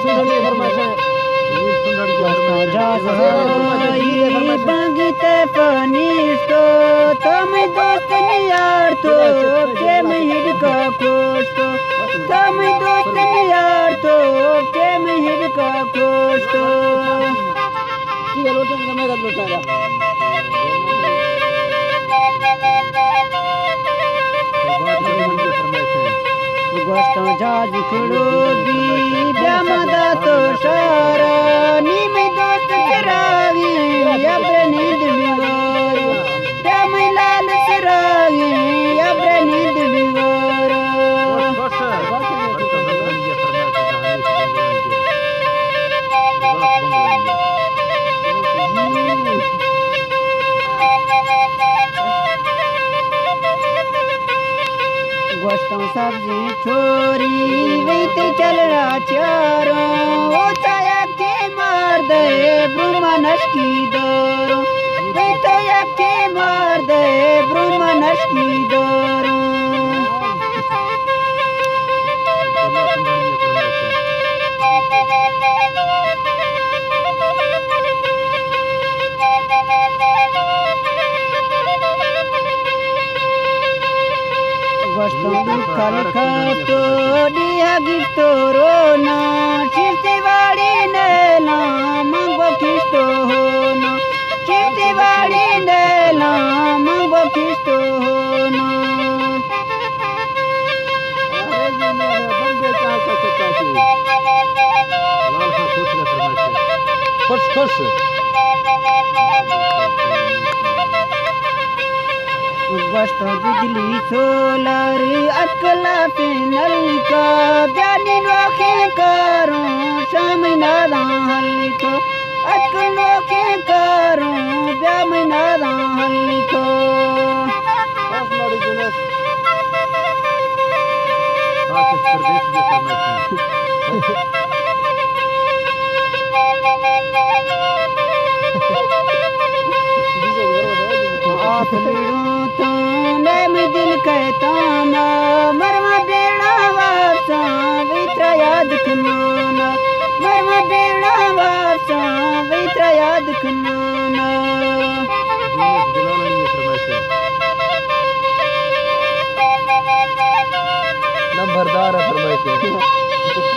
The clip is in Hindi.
सुंदरी फरमाइश है बंगते पनिष्ठो तम दोस्त नियार तो के महिर का कोष्टो तम दोस्त नियार तो के महिर का कोष्टो की लोटन का मेगा लोटाया गोष्टों जाज खड़ो भी ब्यामदा तो सारा नीम दोस्त सरागी अब्र नींद बिगोरो ब्याम लाल सरागी अब्र नींद बिगोरो गोष्टों सब्जी छोरी वैते चल रहा चारों वो छाया के मार दे ब्रह्मनश की दोरों वैते के मार दे ब्रह्मनश की दोरों गोष्टों दुखल खातो दिया गिफ्तो रोना चिरते वाली नेला मंगो किस्तो होना चिरते वाली नेला मंगो किस्तो होना खुश खुश गोष्टों बिजली सोलर अकला फिनल का जानी नोखे करो शामिना दाहल को अकल नोखे करो ब्यामिना दाहल को आप लीड़ो तो नेम दिल कहता ना मरमा बेड़ा वापसा वित्र याद खनाना मरमा बेड़ा वापसा वित्र याद खनाना नंबरदार है फरमाइश